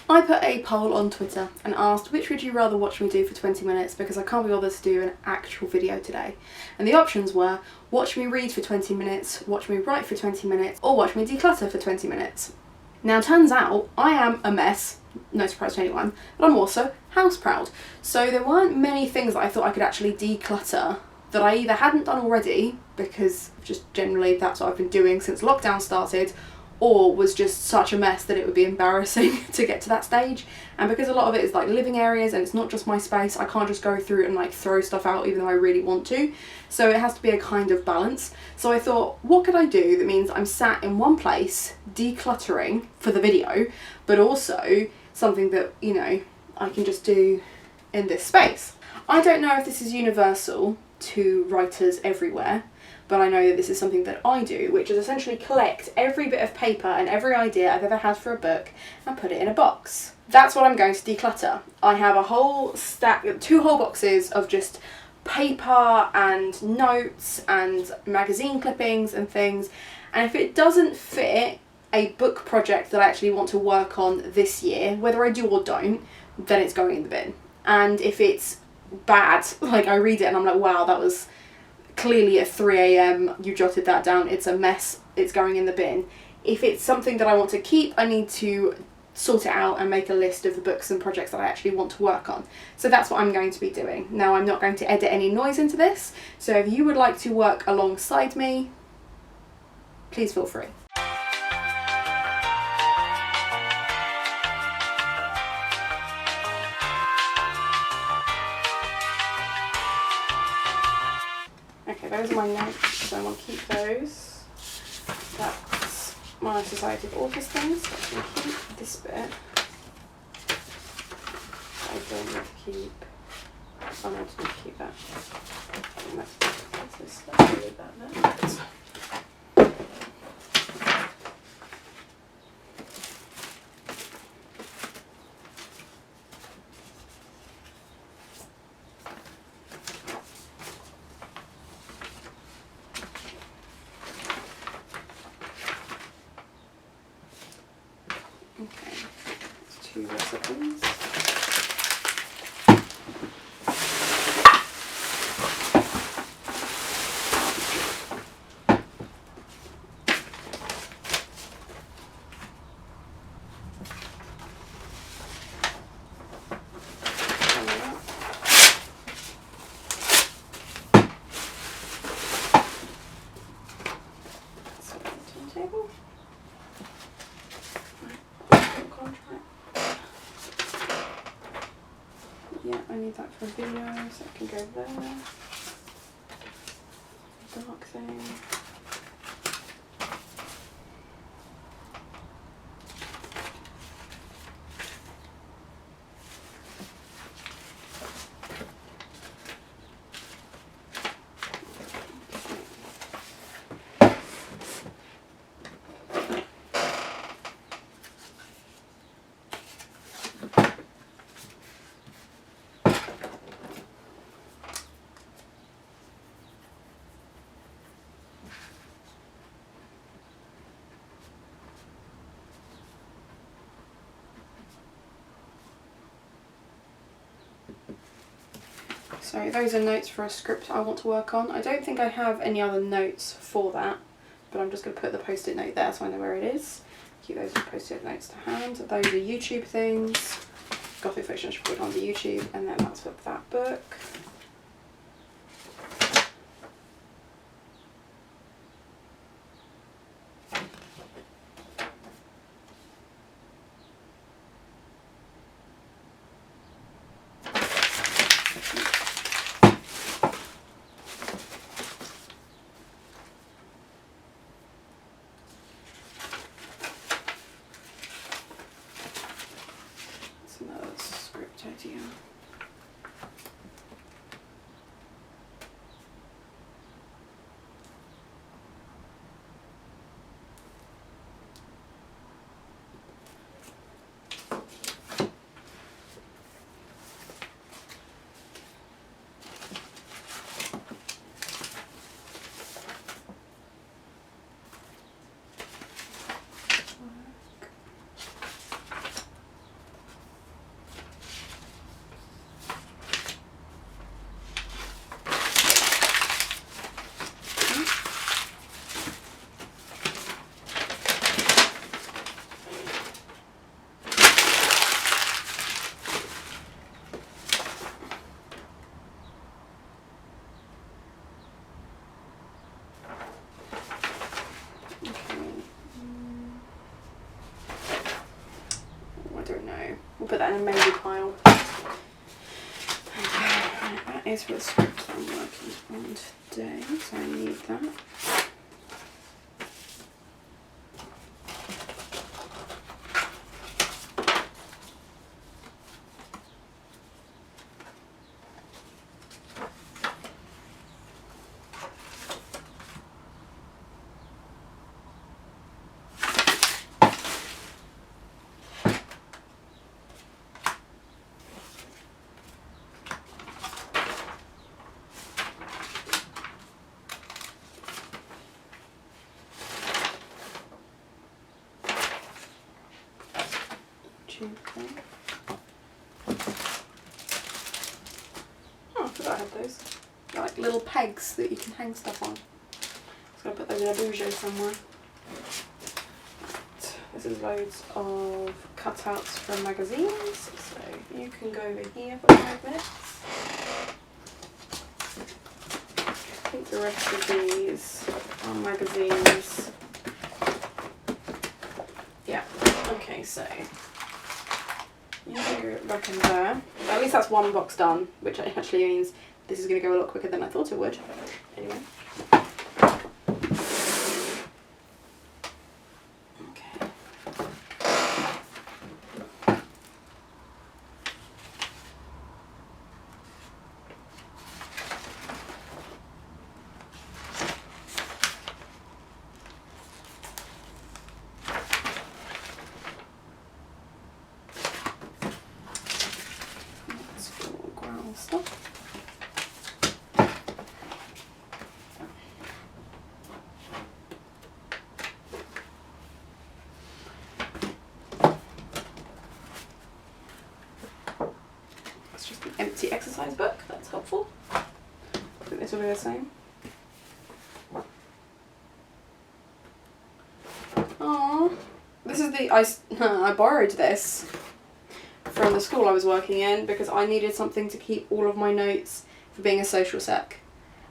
I put a poll on Twitter and asked which would you rather watch me do for 20 minutes because I can't be bothered to do an actual video today. And the options were watch me read for 20 minutes, watch me write for 20 minutes, or watch me declutter for 20 minutes. Now turns out I am a mess, no surprise to anyone, but I'm also house proud. So there weren't many things that I thought I could actually declutter that I either hadn't done already, because just generally that's what I've been doing since lockdown started, or was just such a mess that it would be embarrassing to get to that stage. And because a lot of it is like living areas and it's not just my space, I can't just go through and like throw stuff out even though I really want to. So it has to be a kind of balance. So I thought, what could I do that means I'm sat in one place decluttering for the video, but also something that, you know, I can just do in this space. I don't know if this is universal to writers everywhere, but I know that this is something that I do, which is essentially collect every bit of paper and every idea I've ever had for a book and put it in a box. That's what I'm going to declutter. I have a whole stack, 2 whole boxes of just paper and notes and magazine clippings and things, and if it doesn't fit a book project that I actually want to work on this year, whether I do or don't, then it's going in the bin. And if it's bad, like I read it and I'm like, wow, that was clearly at 3 AM, you jotted that down, it's a mess, it's going in the bin. If it's something that I want to keep, I need to sort it out and make a list of the books and projects that I actually want to work on. So that's what I'm going to be doing. Now I'm not going to edit any noise into this, so if you would like to work alongside me, please feel free. Okay, those are my notes, so I want to keep those. That's my Society of Authors things, so I can keep this bit. I don't need to keep. Oh no, I just need to keep that. Let's leave that there. Okay, that's 2 recipes. Table. Yeah, I need that for a video, so it can go there. Dark thing. So those are notes for a script I want to work on. I don't think I have any other notes for that, but I'm just going to put the post-it note there so I know where it is. Keep those post-it notes to hand. Those are YouTube things. Gothic fiction I should put onto YouTube, and then that's for that book. Another script idea. don't know. We'll put that in a maybe pile. Okay, that is for the script that I'm working on today, so I need that. Oh, I forgot I had those. They're like little pegs that you can hang stuff on. Just gonna put those in a bougie somewhere. Right. This is loads of cutouts from magazines, so you can go over here for 5 minutes. I think the rest of these are magazines. Yeah, okay, so you can go back in there. At least that's one box done, which actually means this is going to go a lot quicker than I thought it would. Anyway. Okay. Stuff. It's just an empty exercise book, that's helpful. I think this will be the same. Aww. This is the, I borrowed this from the school I was working in because I needed something to keep all of my notes for being a social sec.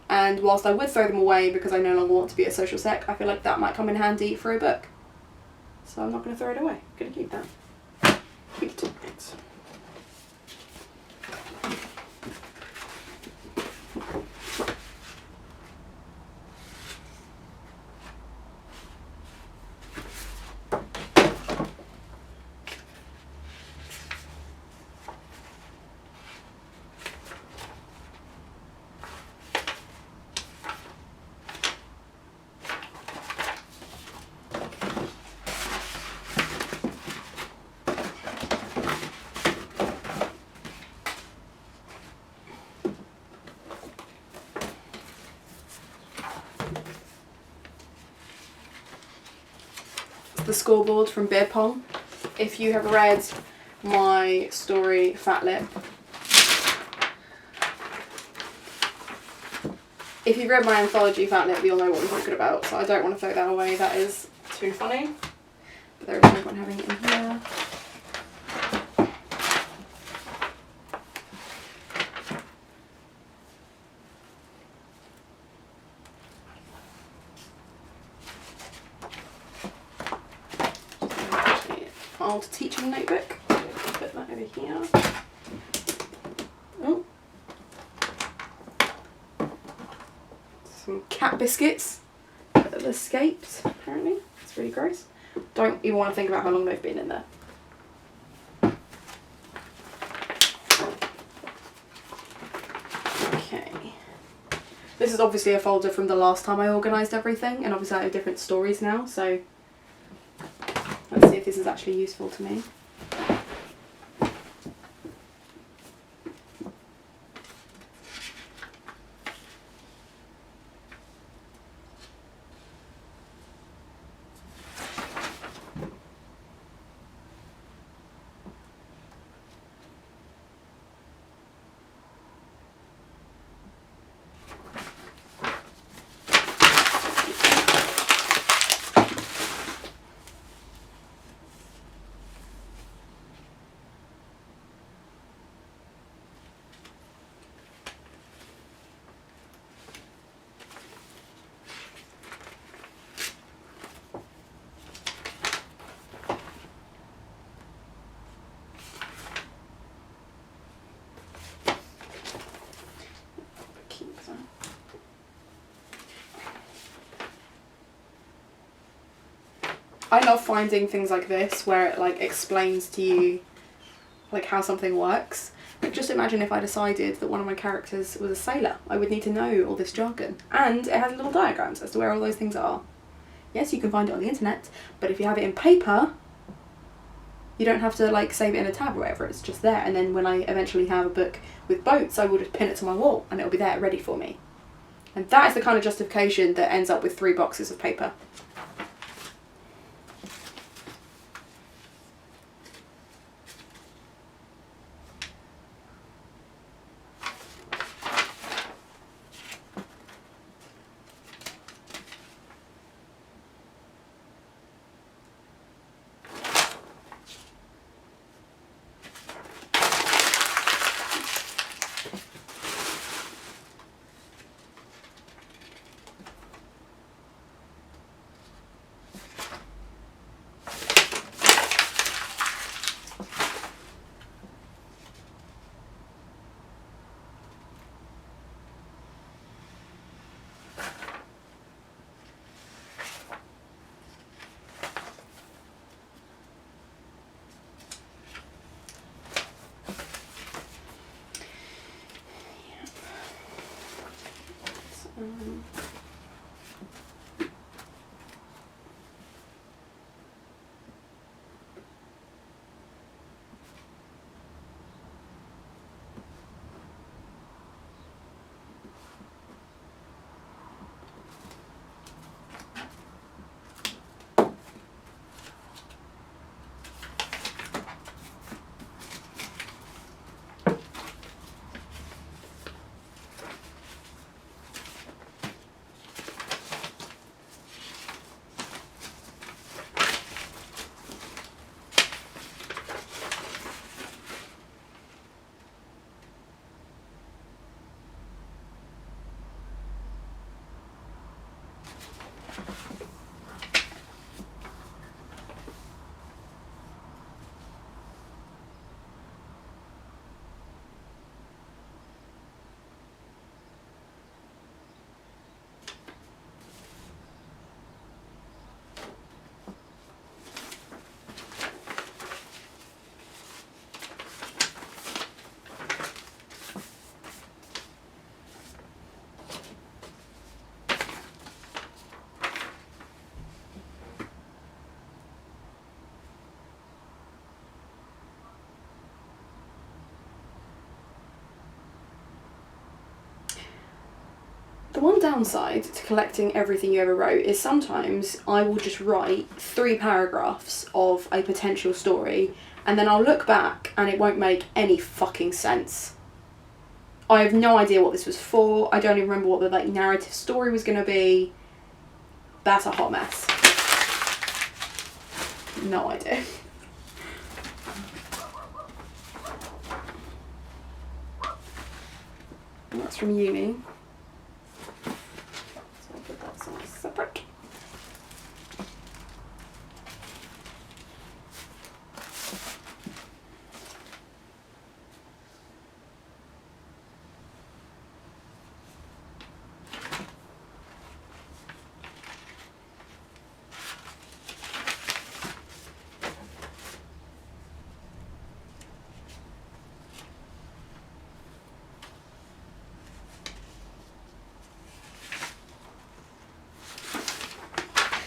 And whilst I would throw them away because I no longer want to be a social sec, I feel like that might come in handy for a book. So I'm not going to throw it away. I'm going to keep that. Keep it. Thanks. The scoreboard from beer pong. If you have read my story Fat Lip, if you've read my anthology Fat Lip, you'll know what I'm talking about, so I don't want to throw that away, that is too funny, but there is no point having it in here. Old teaching notebook. Put that over here. Oh. Some cat biscuits that have escaped, apparently. It's really gross. Don't even want to think about how long they've been in there. Okay. This is obviously a folder from the last time I organised everything, and obviously I have different stories now, so let's see if this is actually useful to me. I love finding things like this where it like explains to you like how something works. Like just imagine if I decided that one of my characters was a sailor. I would need to know all this jargon. And it has little diagrams as to where all those things are. Yes, you can find it on the internet, but if you have it in paper, you don't have to like save it in a tab or whatever, it's just there. And then when I eventually have a book with boats, I will just pin it to my wall and it'll be there ready for me. And that is the kind of justification that ends up with 3 boxes of paper. The one downside to collecting everything you ever wrote is sometimes I will just write 3 paragraphs of a potential story and then I'll look back and it won't make any fucking sense. I have no idea what this was for. I don't even remember what the like narrative story was going to be. That's a hot mess. No idea. And that's from uni. Separate.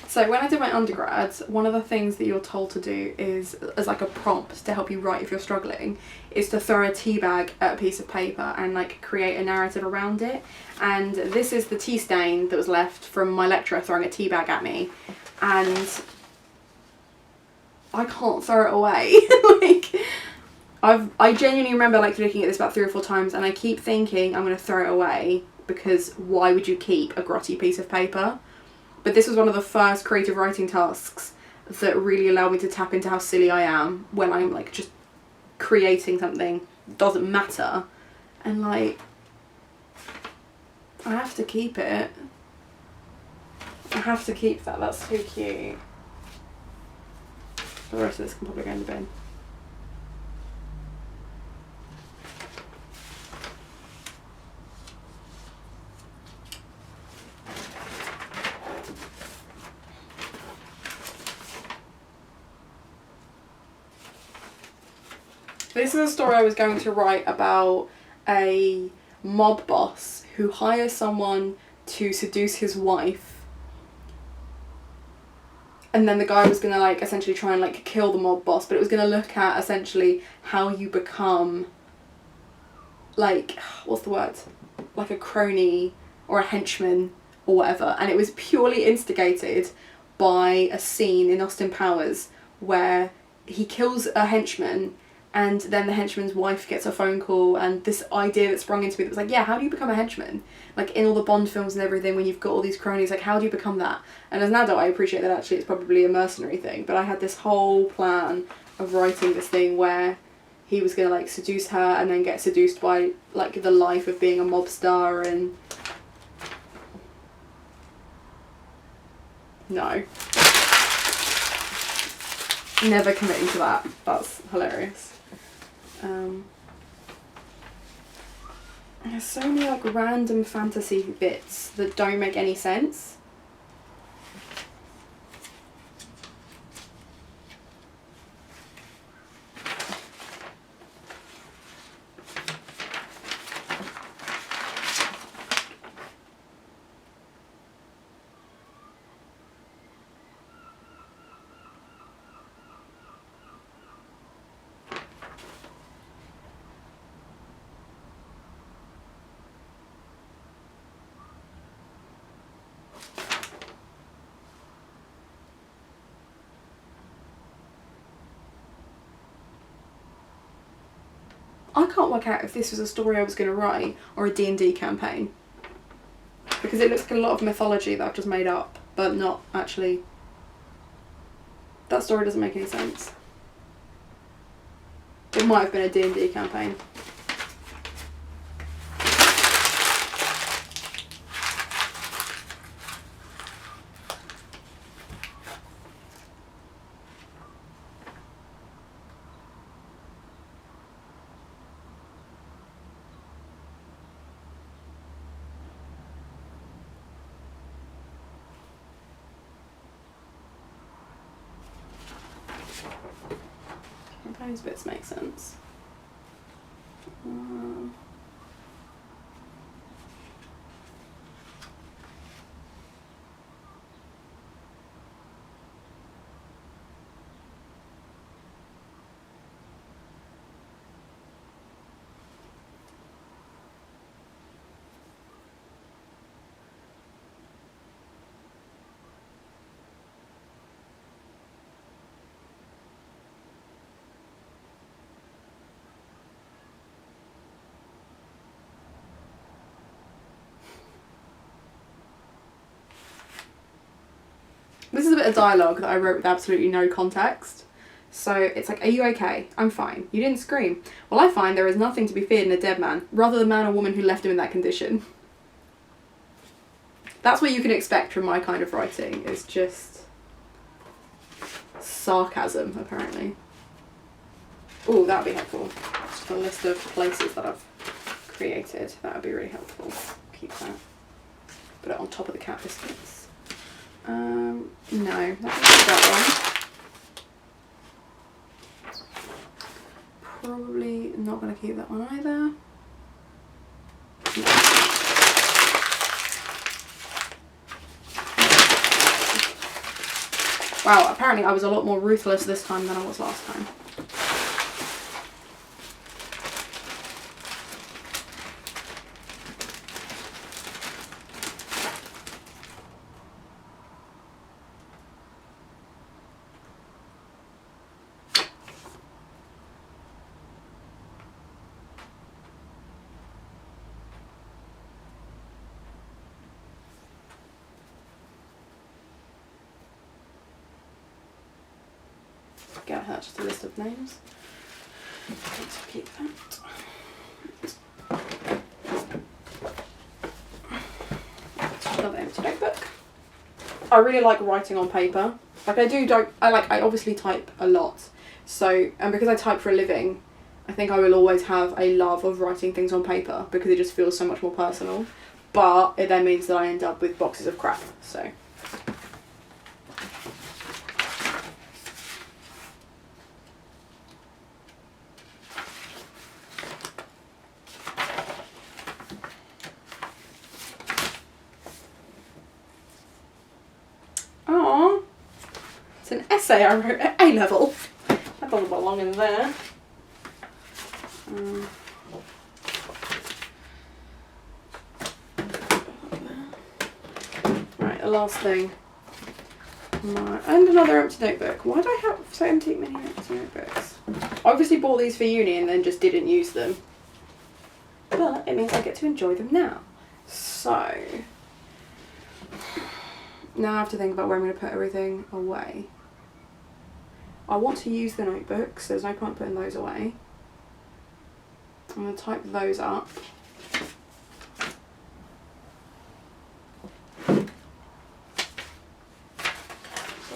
So when I did my undergrad, one of the things that you're told to do is, as like a prompt to help you write if you're struggling, is to throw a tea bag at a piece of paper and like create a narrative around it. And this is the tea stain that was left from my lecturer throwing a tea bag at me. And I can't throw it away. I genuinely remember like looking at this about 3 or 4 times and I keep thinking I'm going to throw it away because why would you keep a grotty piece of paper? But this was one of the first creative writing tasks that really allowed me to tap into how silly I am when I'm like just creating something that doesn't matter. And like, I have to keep it. I have to keep that, that's too cute. The rest of this can probably go in the bin. This is a story I was going to write about a mob boss who hires someone to seduce his wife, and then the guy was gonna like essentially try and like kill the mob boss, but it was gonna look at essentially how you become like, what's the word, like a crony or a henchman or whatever. And it was purely instigated by a scene in Austin Powers where he kills a henchman, and then the henchman's wife gets a phone call, and this idea that sprung into me that was like, yeah, how do you become a henchman? Like in all the Bond films and everything, when you've got all these cronies, like how do you become that? And as an adult I appreciate that actually it's probably a mercenary thing, but I had this whole plan of writing this thing where he was gonna like seduce her and then get seduced by like the life of being a mob star, and no. Never committing to that. That's hilarious. There's so many like random fantasy bits that don't make any sense. I can't work out if this was a story I was going to write or a D&D campaign, because it looks like a lot of mythology that I've just made up, but not actually. That story doesn't make any sense. It might have been a D&D campaign. Those bits make sense. This is a bit of dialogue that I wrote with absolutely no context. So it's like, are you okay? I'm fine. You didn't scream. Well, I find there is nothing to be feared in a dead man, rather the man or woman who left him in that condition. That's what you can expect from my kind of writing, is just sarcasm, apparently. Oh, that would be helpful. Just a list of places that I've created. That would be really helpful. Keep that. Put it on top of the cat biscuits. No, that one. Probably not going to keep that one either. No. Wow, apparently I was a lot more ruthless this time than I was last time. Get her just a list of names. Let's keep that. Another empty notebook. I really like writing on paper. Like I obviously type a lot. So, and because I type for a living, I think I will always have a love of writing things on paper because it just feels so much more personal. But it then means that I end up with boxes of crap, so. essay I wrote at A-level. That doesn't belong in there. Right, the last thing. And another empty notebook. Why do I have so many empty notebooks? I obviously bought these for uni and then just didn't use them. But it means I get to enjoy them now. So, now I have to think about where I'm going to put everything away. I want to use the notebooks, so there's no point putting those away. I'm going to type those up. The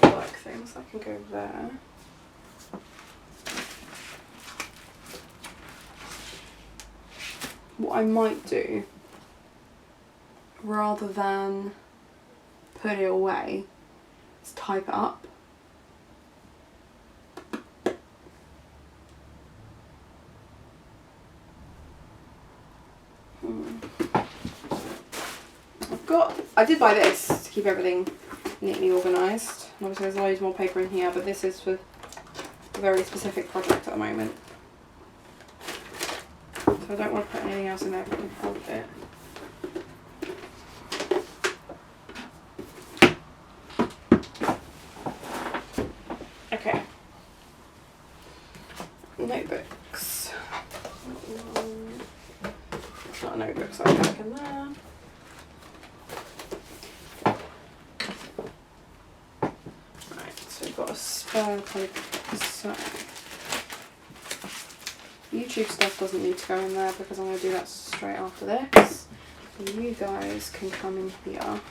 work things, that can go there. What I might do, rather than put it away, is type it up. I did buy this to keep everything neatly organised. Obviously there's loads more paper in here, but this is for a very specific project at the moment. So I don't want to put anything else in there if I can help it. Okay. Notebooks. It's not a notebook, so I'll back in there. Right, so we've got a spare paper. So YouTube stuff doesn't need to go in there because I'm going to do that straight after this. So you guys can come in here.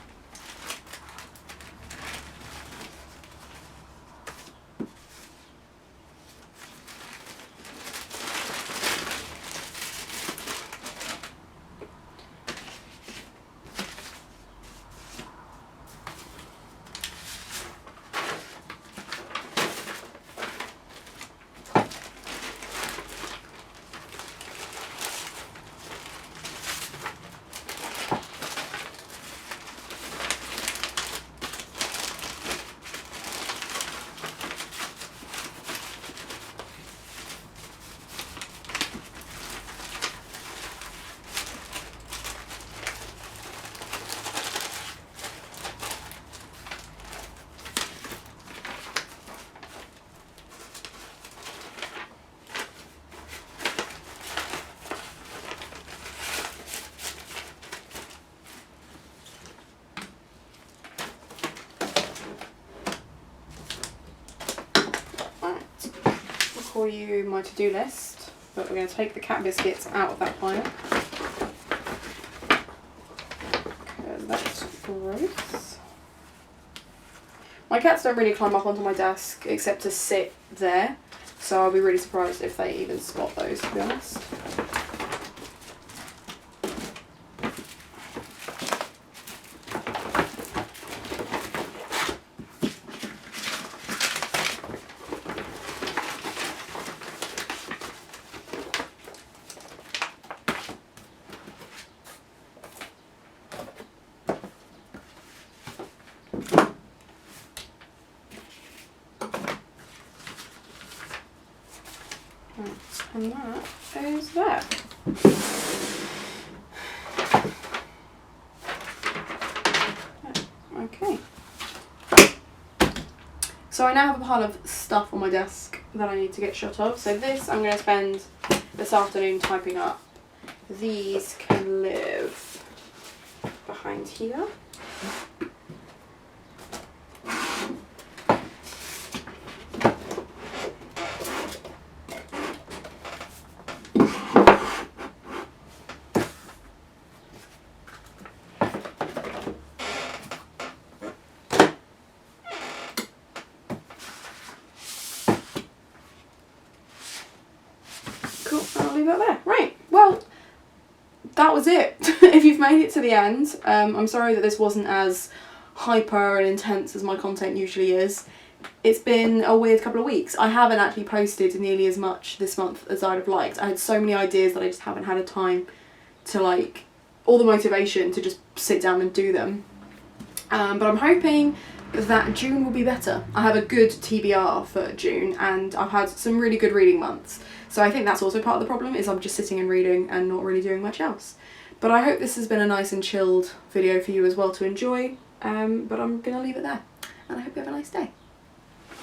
For you my to-do list, but we're going to take the cat biscuits out of that pile because that's gross. My cats don't really climb up onto my desk except to sit there, so I'll be really surprised if they even spot those, to be honest. And that is that. Okay. So I now have a pile of stuff on my desk that I need to get shot of. So this I'm going to spend this afternoon typing up. These can live behind here. I'll leave that there. Right, well, that was it. If you've made it to the end, I'm sorry that this wasn't as hyper and intense as my content usually is. It's been a weird couple of weeks. I haven't actually posted nearly as much this month as I'd have liked. I had so many ideas that I just haven't had a time to or the motivation to just sit down and do them. But I'm hoping that June will be better. I have a good TBR for June and I've had some really good reading months. So I think that's also part of the problem, is I'm just sitting and reading and not really doing much else. But I hope this has been a nice and chilled video for you as well to enjoy. But I'm gonna leave it there and I hope you have a nice day.